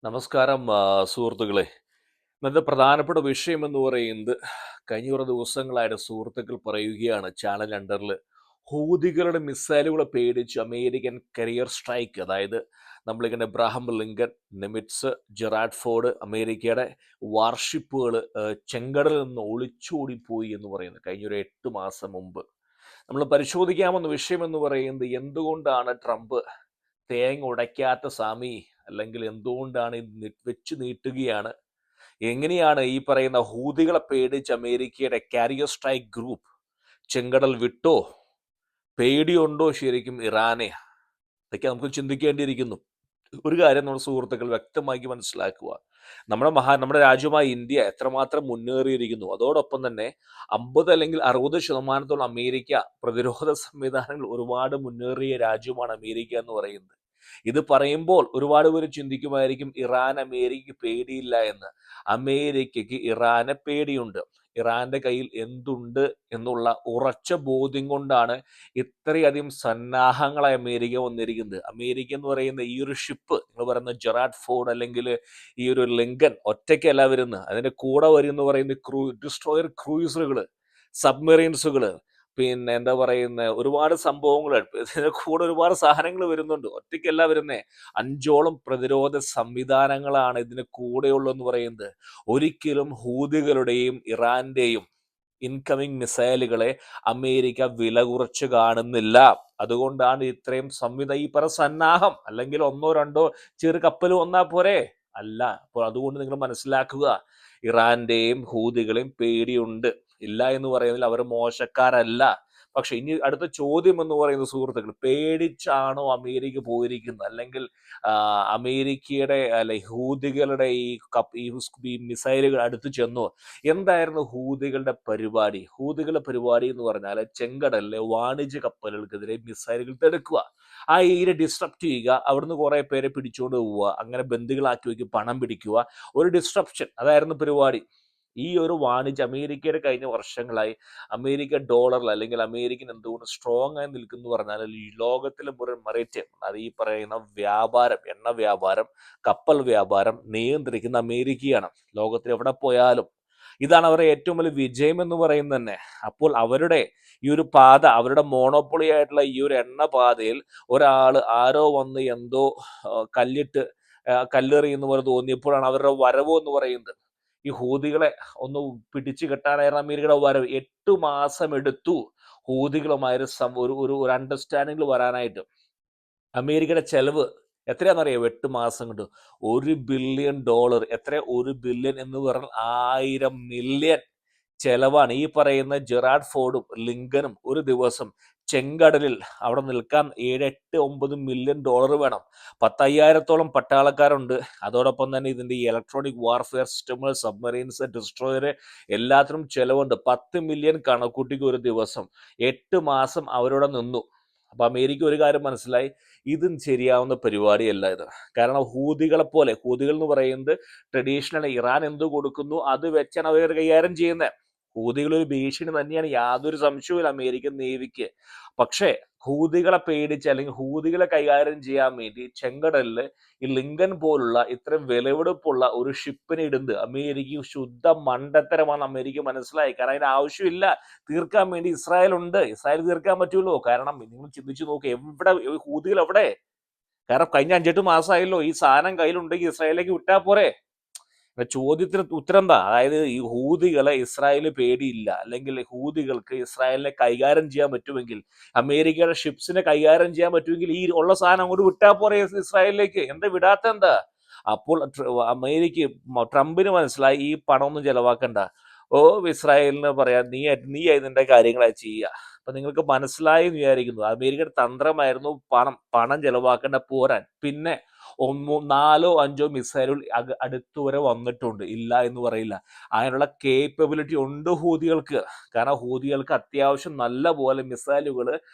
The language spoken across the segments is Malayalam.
നമസ്കാരം സുഹൃത്തുക്കളെ. ഇന്നത്തെ പ്രധാനപ്പെട്ട വിഷയം എന്ന് പറയുന്നത് കഴിഞ്ഞ കുറേ ദിവസങ്ങളായിട്ട് സുഹൃത്തുക്കൾ പറയുകയാണ് ചാനൽ അണ്ടറിൽ ഹൂതികളുടെ മിസൈലുകളെ പേടിച്ച് അമേരിക്കൻ കരിയർ സ്ട്രൈക്ക്, അതായത് നമ്മളിങ്ങനെ എബ്രാഹിം ലിങ്കൻ, നിമിറ്റ്സ്, ജെറാഡ് ഫോർഡ്, അമേരിക്കയുടെ വാർഷിപ്പുകൾ ചെങ്കടലിൽ നിന്ന് ഒളിച്ചോടിപ്പോയി എന്ന് പറയുന്നത് കഴിഞ്ഞൊരു 8 മാസം മുമ്പ്. നമ്മൾ പരിശോധിക്കാമെന്ന വിഷയം എന്ന് പറയുന്നത് എന്തുകൊണ്ടാണ് ട്രംപ് തേങ്ങ ഉടയ്ക്കാത്ത സ്വാമി, അല്ലെങ്കിൽ എന്തുകൊണ്ടാണ് ഇത് വെച്ച് നീട്ടുകയാണ്, എങ്ങനെയാണ് ഈ പറയുന്ന ഹൂതികളെ പേടിച്ച് അമേരിക്കയുടെ കാരിയർ സ്ട്രൈക്ക് ഗ്രൂപ്പ് ചെങ്കടൽ വിട്ടോ, പേടിയുണ്ടോ ശരിക്കും ഇറാനെ? ഇതൊക്കെ നമുക്ക് ചിന്തിക്കേണ്ടിയിരിക്കുന്നു. ഒരു കാര്യം നമ്മുടെ സുഹൃത്തുക്കൾ വ്യക്തമാക്കി മനസ്സിലാക്കുക. നമ്മുടെ രാജ്യമായ ഇന്ത്യ എത്രമാത്രം മുന്നേറിയിരിക്കുന്നു, അതോടൊപ്പം തന്നെ 50 അല്ലെങ്കിൽ 60% അമേരിക്ക പ്രതിരോധ സംവിധാനങ്ങൾ ഒരുപാട് മുന്നേറിയ രാജ്യമാണ് അമേരിക്ക എന്ന് പറയുന്നത്. ഇത് പറയുമ്പോൾ ഒരുപാട് പേര് ചിന്തിക്കുമായിരിക്കും ഇറാൻ അമേരിക്കയ്ക്ക് പേടിയില്ല എന്ന്. അമേരിക്കയ്ക്ക് ഇറാനെ പേടിയുണ്ട്. ഇറാന്റെ കയ്യിൽ എന്തുണ്ട് എന്നുള്ള ഉറച്ച ബോധ്യം കൊണ്ടാണ് ഇത്രയധികം സന്നാഹങ്ങളായി അമേരിക്ക വന്നിരിക്കുന്നത്. അമേരിക്ക എന്ന് പറയുന്ന ഈ ഒരു ഷിപ്പ്, നിങ്ങൾ പറയുന്ന ജെറാഡ് ഫോർഡ് അല്ലെങ്കിൽ ഈ ഒരു ലിങ്കൻ ഒറ്റയ്ക്കല്ല വരുന്നത്. അതിന്റെ കൂടെ വരുന്ന പറയുന്ന ഡിസ്ട്രോയർ ക്രൂയിസറുകൾ, സബ്മെറീൻസുകൾ, പിന്നെ എന്താ പറയുന്ന ഒരുപാട് സംഭവങ്ങൾ, ഇതിന്റെ കൂടെ ഒരുപാട് സാധനങ്ങൾ വരുന്നുണ്ട്. ഒറ്റയ്ക്കല്ല വരുന്നേ. 5ഓളം പ്രതിരോധ സംവിധാനങ്ങളാണ് ഇതിന് കൂടെയുള്ളതെന്ന് പറയുന്നത്. ഒരിക്കലും ഹൂതികളുടെയും ഇറാന്റെയും ഇൻകമിങ് മിസൈലുകളെ അമേരിക്ക വില കുറച്ച് കാണുന്നില്ല. അതുകൊണ്ടാണ് ഇത്രയും ഈ പറ സന്നാഹം, അല്ലെങ്കിൽ ഒന്നോ രണ്ടോ ചെറു കപ്പൽ വന്നാ പോരെ? അല്ല. അപ്പോൾ അതുകൊണ്ട് നിങ്ങൾ മനസ്സിലാക്കുക, ഇറാന്റെയും ഹൂതികളെയും പേടിയുണ്ട്. ഇല്ല എന്ന് പറയുന്നതിൽ അവർ മോശക്കാരല്ല. പക്ഷെ ഇനി അടുത്ത ചോദ്യം എന്ന് പറയുന്ന സുഹൃത്തുക്കൾ, പേടിച്ചാണോ അമേരിക്ക പോയിരിക്കുന്നത്, അല്ലെങ്കിൽ അമേരിക്കയുടെ അല്ലെ ഹൂതികളുടെ ഈ മിസൈലുകൾ അടുത്ത് ചെന്നോ? എന്തായിരുന്നു ഹൂതികളുടെ പരിപാടി? ഹൂതികളുടെ പരിപാടി എന്ന് പറഞ്ഞാൽ ചെങ്കടലിലെ വാണിജ്യ കപ്പലുകൾക്കെതിരെ മിസൈലുകൾ തെടുക്കുക, ആ ഏരിയ ഡിസ്ട്രപ്റ്റ് ചെയ്യുക, അവിടുന്ന് കുറെ പേരെ പിടിച്ചുകൊണ്ട് പോവുക, അങ്ങനെ ബന്ദികളാക്കി വയ്ക്കുക, പണം പിടിക്കുക, ഒരു ഡിസ്ട്രപ്ഷൻ, അതായിരുന്നു പരിപാടി. ഈ ഒരു അമേരിക്കയുടെ കഴിഞ്ഞ വർഷങ്ങളായി അമേരിക്ക ഡോളറിൽ, അല്ലെങ്കിൽ അമേരിക്കൻ എന്തുകൊണ്ട് സ്ട്രോങ് ആയി നിൽക്കുന്നു പറഞ്ഞാൽ ഈ ലോകത്തിലെ മുഴുവൻ മറൈറ്റൈം, അത് ഈ പറയുന്ന വ്യാപാരം, എണ്ണ വ്യാപാരം, കപ്പൽ വ്യാപാരം നിയന്ത്രിക്കുന്ന അമേരിക്കയാണ്. ലോകത്തിൽ എവിടെ പോയാലും ഇതാണ് അവരുടെ ഏറ്റവും വലിയ വിജയം എന്ന് പറയുന്നത് തന്നെ. അപ്പോൾ അവരുടെ ഈ ഒരു പാത, അവരുടെ മോണോപ്പൊളി ആയിട്ടുള്ള ഈ ഒരു എണ്ണ പാതയിൽ ആരോ വന്ന് എന്തോ കല്ലിട്ട് കല്ലെറിയുന്ന പോലെ തോന്നിയപ്പോഴാണ് അവരുടെ വരവ് എന്ന് പറയുന്നത്. ഈ ഹൂതികളെ ഒന്ന് പിടിച്ചു കെട്ടാനായിരുന്നു അമേരിക്കയുടെ വരവ്. 8 മാസം എടുത്തു ഹൂതികളുമായൊരു ഒരു അണ്ടർസ്റ്റാൻഡിങ്ങിൽ വരാനായിട്ട്. അമേരിക്കയുടെ ചെലവ് എത്രയാണെന്നറിയോ? 8 മാസം കൊണ്ട് $1 ബില്യൺ. എത്ര? 1 ബില്യൺ എന്ന് പറഞ്ഞാൽ 1000 മില്യൺ ചെലവാണ്. ഈ പറയുന്ന ജെറാഡ് ഫോർഡും ലിങ്കനും ഒരു ദിവസം ചെങ്കടലിൽ അവിടെ നിൽക്കാൻ $7-8-9 മില്യൺ വേണം. 10,000-ഓളം പട്ടാളക്കാരുണ്ട്. അതോടൊപ്പം തന്നെ ഇതിന്റെ ഈ ഇലക്ട്രോണിക് വാർഫെയർ സിസ്റ്റങ്ങൾ, സബ്മറീൻസ്, ഡിസ്ട്രോയർ, എല്ലാത്തിനും ചെലവുണ്ട്. 10 മില്യൺ കണക്കൂട്ടിക്ക് ഒരു ദിവസം. 8 മാസം അവരോട് നിന്നു. അപ്പൊ അമേരിക്ക ഒരു കാര്യം മനസ്സിലായി, ഇതും ശരിയാവുന്ന പരിപാടിയല്ല ഇത്. കാരണം ഹൂതികൾ എന്ന് പറയുന്നത് ട്രഡീഷണൽ ഇറാൻ എന്ത് കൊടുക്കുന്നു അത് വെച്ചാണ് അവർ കൈകാര്യം ചെയ്യുന്നത്. ഹൂതികൾ ഒരു ഭീഷണി തന്നെയാണ്, യാതൊരു സംശയവും അമേരിക്കൻ നേവിക്ക്. പക്ഷേ ഹൂതികളെ പേടിച്ച്, അല്ലെങ്കിൽ ഹൂതികളെ കൈകാര്യം ചെയ്യാൻ വേണ്ടി ചെങ്കടലില് ഈ ലിങ്കൻ പോലുള്ള ഇത്രയും വിലവെടുപ്പുള്ള ഒരു ഷിപ്പിനെ ഇടുന്നത് അമേരിക്ക ശുദ്ധ മണ്ടത്തരമാണ്. അമേരിക്ക മനസ്സിലായി. കാരണം അതിന് ആവശ്യമില്ല. തീർക്കാൻ വേണ്ടി ഇസ്രായേൽ ഉണ്ട്. ഇസ്രായേൽ തീർക്കാൻ പറ്റുമല്ലോ. കാരണം നിങ്ങൾ ചിന്തിച്ചു നോക്ക്, എവിടെ ഹൂതികൾ എവിടെ? കാരണം കഴിഞ്ഞ 5-8 മാസമായല്ലോ. ഈ സാധനം കയ്യിലുണ്ടെങ്കിൽ ഇസ്രായേലിലേക്ക് വിട്ടാൽ പോരെ? ചോദ്യത്തിന് ഉത്തരം എന്താ? അതായത് ഈ ഹൂതികളെ ഇസ്രായേലിന് പേടിയില്ല, അല്ലെങ്കിൽ ഹൂതികൾക്ക് ഇസ്രായേലിനെ കൈകാര്യം ചെയ്യാൻ പറ്റുമെങ്കിൽ, അമേരിക്കയുടെ ഷിപ്സിനെ കൈകാര്യം ചെയ്യാൻ പറ്റുമെങ്കിൽ ഈ ഉള്ള സാധനം അങ്ങോട്ട് വിട്ടാൽ പോരെ ഇസ്രായേലിലേക്ക്? എന്താ വിടാത്ത എന്താ? അപ്പോൾ ട്രംപിന് മനസ്സിലായി ഈ പണമൊന്നും ചെലവാക്കണ്ട. ഇസ്രായേലിന് പറയാം, നീ ഇതിന്റെ കാര്യങ്ങളാ ചെയ്യുക. അപ്പൊ നിങ്ങൾക്ക് മനസ്സിലായി എന്ന് വിചാരിക്കുന്നു. അമേരിക്കയുടെ തന്ത്രമായിരുന്നു പണം ചെലവാക്കേണ്ട പോരാൻ. പിന്നെ 4-5 മിസൈലുകൾ അടുത്ത് വരെ വന്നിട്ടുണ്ട്, ഇല്ല എന്ന് പറയില്ല. അതിനുള്ള കേപ്പബിലിറ്റി ഉണ്ട് ഹൂതികൾക്ക്. കാരണം ഹൂതികൾക്ക് അത്യാവശ്യം നല്ല പോലെ മിസൈലുകൾ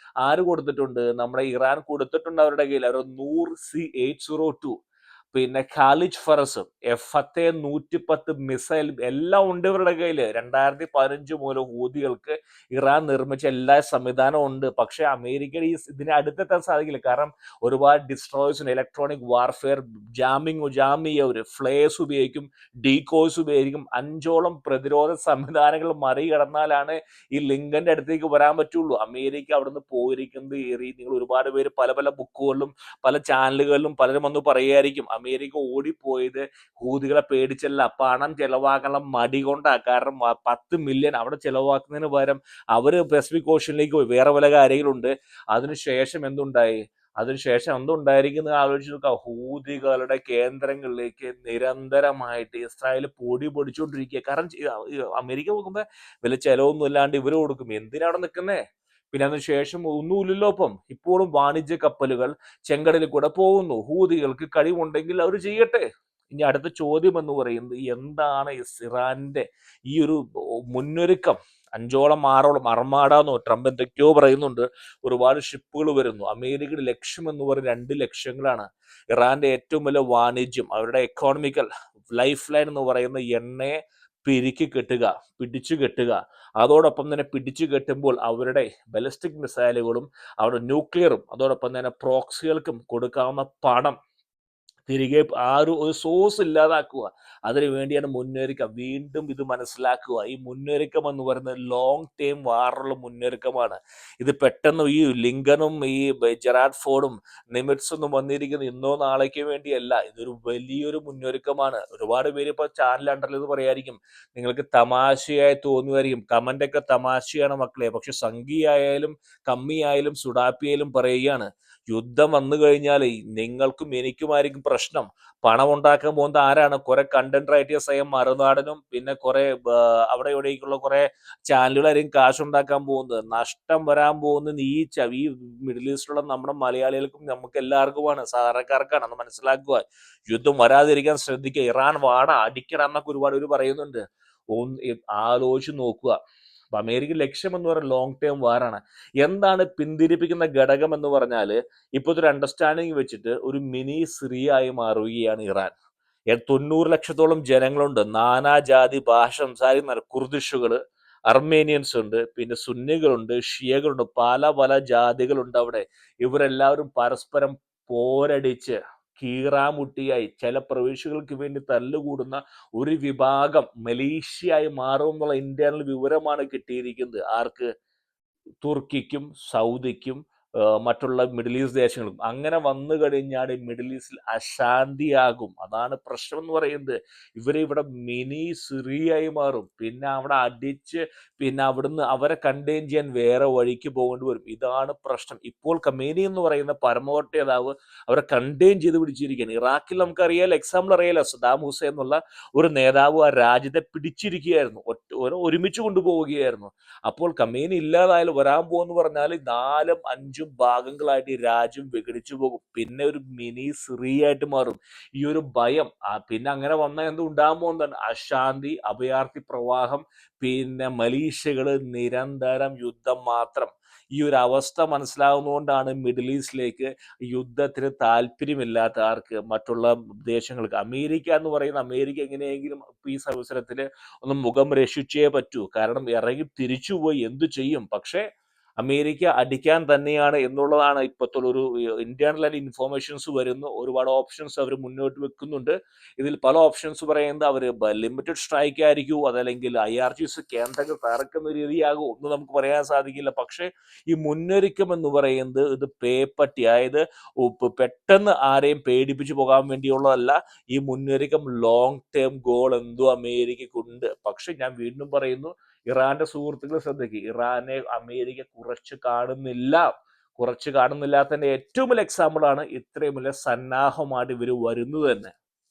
ആര് കൊടുത്തിട്ടുണ്ട്? നമ്മുടെ ഇറാൻ കൊടുത്തിട്ടുണ്ട് അവരുടെ കയ്യിൽ. അവർ 100 C802 പിന്നെ ഖാലിജ് ഫറസ്, F-110 മിസൈൽ എല്ലാം ഉണ്ട് ഇവരുടെ കയ്യിൽ. 2015 മുതൽ ഹൂതികൾക്ക് ഇറാൻ നിർമ്മിച്ച എല്ലാ സംവിധാനവും ഉണ്ട്. പക്ഷെ അമേരിക്ക ഇതിനെ അടുത്തെത്താൻ സാധിക്കില്ല. കാരണം ഒരുപാട് ഡിസ്ട്രോയ്സ്, ഇലക്ട്രോണിക് വാർഫെയർ, ജാം ചെയ്യവർ, ഫ്ലേസ് ഉപയോഗിക്കും, ഡീകോയ്സ് ഉപയോഗിക്കും. 5ഓളം പ്രതിരോധ സംവിധാനങ്ങൾ മറികടന്നാലാണ് ഈ ലിങ്കന്റെ അടുത്തേക്ക് വരാൻ പറ്റുള്ളൂ. അമേരിക്ക അവിടുന്ന് പോയിരിക്കുന്നത് നിങ്ങൾ ഒരുപാട് പേര് പല പല ബുക്കുകളിലും പല ചാനലുകളിലും പലരും വന്ന് പറയുമായിരിക്കും അമേരിക്ക ഓടിപ്പോയത് ഹൂതികളെ പേടിച്ചല്ല, പണം ചെലവാക്കാനുള്ള മടി കൊണ്ടാ. കാരണം 10 മില്യൺ അവിടെ ചെലവാക്കുന്നതിന് പകരം അവര് പസഫിക് ഓഷ്യനിലേക്ക് പോയി, വേറെ പല കാര്യങ്ങളുണ്ട്. അതിനുശേഷം എന്തുണ്ടായിരിക്കുന്നത് ആലോചിച്ച് നോക്കുക. ഹൂതികളുടെ കേന്ദ്രങ്ങളിലേക്ക് നിരന്തരമായിട്ട് ഇസ്രായേൽ പൊടി പൊടിച്ചുകൊണ്ടിരിക്കുക. കാരണം അമേരിക്ക നോക്കുമ്പോൾ വലിയ ചെലവൊന്നും ഇല്ലാണ്ട് ഇവര് കൊടുക്കും. എന്തിനാണ് നിൽക്കുന്നേ? പിന്നെ അതിനുശേഷം ഒന്നുമില്ലല്ലോ. ഇപ്പോഴും വാണിജ്യ കപ്പലുകൾ ചെങ്കടലിൽ കൂടെ പോകുന്നു. ഹൂതികൾക്ക് കഴിവുണ്ടെങ്കിൽ അവർ ചെയ്യട്ടെ. ഇനി അടുത്ത ചോദ്യം എന്ന് പറയുന്നത്, എന്താണ് ഇറാന്റെ ഈ ഒരു മുന്നൊരുക്കം? 5ഓളം 6ഓളം അർമാഡാന്നോ ട്രംപ് എന്തൊക്കെയോ പറയുന്നുണ്ട്. ഒരുപാട് ഷിപ്പുകൾ വരുന്നു. അമേരിക്കയുടെ ലക്ഷ്യം എന്ന് പറയുന്നത് 2 ലക്ഷ്യങ്ങളാണ്. ഇറാന്റെ ഏറ്റവും വലിയ വാണിജ്യം, അവരുടെ എക്കോണമിക്കൽ ലൈഫ് ലൈൻ എന്ന് പറയുന്ന എണ്ണയെ പിടിച്ചു കെട്ടുക. അതോടൊപ്പം തന്നെ പിടിച്ചു കെട്ടുമ്പോൾ അവരുടെ ബലിസ്റ്റിക് മിസൈലുകളും അവരുടെ ന്യൂക്ലിയറും അതോടൊപ്പം തന്നെ പ്രോക്സികൾക്കും കൊടുക്കാവുന്ന പണം തിരികെ ഒരു സോഴ്സ് ഇല്ലാതാക്കുക. അതിനു വേണ്ടിയാണ് മുന്നൊരുക്കം. വീണ്ടും ഇത് മനസ്സിലാക്കുക. ഈ മുന്നൊരുക്കം എന്ന് പറയുന്നത് ലോങ് ടേം വാറുള്ള മുന്നൊരുക്കമാണ്. ഇത് പെട്ടെന്ന് ഈ ലിങ്കനും ഈ ജെറാഡ് ഫോർഡും നിമിറ്റ്സൊന്നും വന്നിരിക്കുന്നത് ഇന്നോ നാളേക്ക് വേണ്ടിയല്ല. ഇതൊരു വലിയൊരു മുന്നൊരുക്കമാണ്. ഒരുപാട് പേര് ഇപ്പോൾ ചാനൽ അണ്ടറിൽ ഇത് പറയായിരിക്കും, നിങ്ങൾക്ക് തമാശയായി തോന്നുമായിരിക്കും, കമൻ്റൊക്കെ തമാശയാണ് മക്കളെ. പക്ഷെ സംഖ്യയായാലും കമ്മിയായാലും സുഡാപ്പിയായാലും പറയുകയാണ്, യുദ്ധം വന്നു കഴിഞ്ഞാൽ നിങ്ങൾക്കും എനിക്കുമായിരിക്കും പ്രശ്നം. പണം ഉണ്ടാക്കാൻ പോകുന്നത് ആരാണ്? കുറെ കണ്ടന്റ് റൈറ്റേഴ്സ് ആയ മറുനാടനും പിന്നെ കുറെ അവിടെ ഇവിടേക്കുള്ള കുറെ ചാനലുകളായിരിക്കും കാശുണ്ടാക്കാൻ പോകുന്നത്. നഷ്ടം വരാൻ പോകുന്നത് ഈ മിഡിൽ ഈസ്റ്റിലുള്ള നമ്മുടെ മലയാളികൾക്കും നമുക്ക് എല്ലാവർക്കുമാണ്, സാധാരണക്കാർക്കാണ്. അത് മനസ്സിലാക്കുക. യുദ്ധം വരാതിരിക്കാൻ ശ്രദ്ധിക്കുക. ഇറാൻ വാട അടിക്കണം എന്നൊക്കെ ഒരുപാട് പേര് പറയുന്നുണ്ട്. ആലോചിച്ച് നോക്കുക. അമേരിക്കൻ ലക്ഷ്യം എന്ന് പറയുന്നത് ലോങ് ടേം വാറാണ്. എന്താണ് പിന്തിരിപ്പിക്കുന്ന ഘടകം എന്ന് പറഞ്ഞാൽ, ഇപ്പോഴത്തെ ഒരു അണ്ടർസ്റ്റാൻഡിങ് വെച്ചിട്ട് ഒരു മിനി സിറിയ ആയി മാറുകയാണ് ഇറാൻ. 90 ലക്ഷത്തോളം ജനങ്ങളുണ്ട്. നാനാജാതി ഭാഷ സംസാരിക്കുന്ന കുർദിഷുകൾ, അർമേനിയൻസ് ഉണ്ട്, പിന്നെ സുന്നികളുണ്ട്, ഷിയകളുണ്ട്, പല പല ജാതികളുണ്ട് അവിടെ. ഇവരെല്ലാവരും പരസ്പരം പോരടിച്ച് കീറാമുട്ടിയായി ചില പ്രവിശ്യകൾക്ക് വേണ്ടി തല്ലുകൂടുന്ന ഒരു വിഭാഗം മലേഷ്യയായി മാറും എന്നുള്ള ഇന്റേണൽ വിവരമാണ് കിട്ടിയിരിക്കുന്നത്. ആർക്ക്? തുർക്കിക്കും സൗദിക്കും മറ്റുള്ള മിഡിൽ ഈസ്റ്റ് ദേശങ്ങളും. അങ്ങനെ വന്നു കഴിഞ്ഞാൽ മിഡിൽ ഈസ്റ്റിൽ അശാന്തിയാകും. അതാണ് പ്രശ്നം എന്ന് പറയുന്നത്. ഇവിടെ മിനി സിറിയയായി മാറും. പിന്നെ അവിടെ അടിച്ച് പിന്നെ അവിടുന്ന് അവരെ കണ്ടെയ്ൻ ചെയ്യാൻ വേറെ വഴിക്ക് പോകേണ്ടി വരും. ഇതാണ് പ്രശ്നം. ഇപ്പോൾ ഖമേനി എന്ന് പറയുന്ന പരമോന്നത നേതാവ് അവരെ കണ്ടെയ്ൻ ചെയ്ത് പിടിച്ചിരിക്കുകയാണ്. ഇറാഖിൽ നമുക്കറിയാലോ, എക്സാമ്പിൾ അറിയാലോ, സദാം ഹുസൈൻ എന്നുള്ള ഒരു നേതാവ് ആ രാജ്യത്തെ പിടിച്ചിരിക്കുകയായിരുന്നു, ഒരുമിച്ച് കൊണ്ടുപോവുകയായിരുന്നു. അപ്പോൾ ഖമേനി ഇല്ലാതായാലും വരാൻ പോകുമെന്ന് പറഞ്ഞാൽ 4ഉം 5ഉം ഭാഗങ്ങളായിട്ട് ഈ രാജ്യം വിഘടിച്ചു പോകും. പിന്നെ ഒരു മിനി സിറിയ ആയിട്ട് മാറും. ഈ ഒരു ഭയം പിന്നെ അങ്ങനെ വന്നാൽ എന്ത് ഉണ്ടാകാൻ പോകുന്നതാണ്? അശാന്തി, അഭയാർത്ഥി പ്രവാഹം, പിന്നെ മലീഷ്യകള്, നിരന്തരം യുദ്ധം മാത്രം. ഈ ഒരു അവസ്ഥ മനസ്സിലാവുന്നതുകൊണ്ടാണ് മിഡിൽ ഈസ്റ്റിലേക്ക് യുദ്ധത്തിന് താല്പര്യമില്ലാത്ത ആർക്ക്? മറ്റുള്ള ദേശങ്ങൾക്ക്. അമേരിക്ക എങ്ങനെയെങ്കിലും ഈ അവസരത്തിൽ ഒന്ന് മുഖം രക്ഷിച്ചേ പറ്റൂ. കാരണം ഇറങ്ങി തിരിച്ചുപോയി എന്തു ചെയ്യും? പക്ഷേ അമേരിക്ക അടിക്കാൻ തന്നെയാണ് എന്നുള്ളതാണ് ഇപ്പോഴത്തെ ഒരു ഇന്റേണൽ ആയിട്ട് ഇൻഫോർമേഷൻസ് വരുന്നു. ഒരുപാട് ഓപ്ഷൻസ് അവർ മുന്നോട്ട് വെക്കുന്നുണ്ട്. ഇതിൽ പല ഓപ്ഷൻസ് പറയുന്നത് അവർ ലിമിറ്റഡ് സ്ട്രൈക്ക് ആയിരിക്കും, അതല്ലെങ്കിൽ IRGC കേന്ദ്രങ്ങൾ തകർക്കുന്ന രീതിയാകും, ഒന്നും നമുക്ക് പറയാൻ സാധിക്കില്ല. പക്ഷേ ഈ മുന്നൊരുക്കം എന്ന് പറയുന്നത് ഇത് പേപ്പട്ടി, അതായത് പെട്ടെന്ന് ആരെയും പേടിപ്പിച്ചു പോകാൻ വേണ്ടിയുള്ളതല്ല. ഈ മുന്നൊരുക്കം ലോങ് ടേം ഗോൾ എന്തോ അമേരിക്കക്കുണ്ട്. പക്ഷെ ഞാൻ വീണ്ടും പറയുന്നു, ഇറാന്റെ സുഹൃത്തുക്കൾ ശ്രദ്ധിക്കുക, ഇറാനെ അമേരിക്ക കുറച്ച് കാണുന്നില്ലാത്തതിന്റെ ഏറ്റവും വലിയ എക്സാമ്പിൾ ആണ് ഇത്രയും വലിയ സന്നാഹമായിട്ട് ഇവർ വരുന്നത് തന്നെ.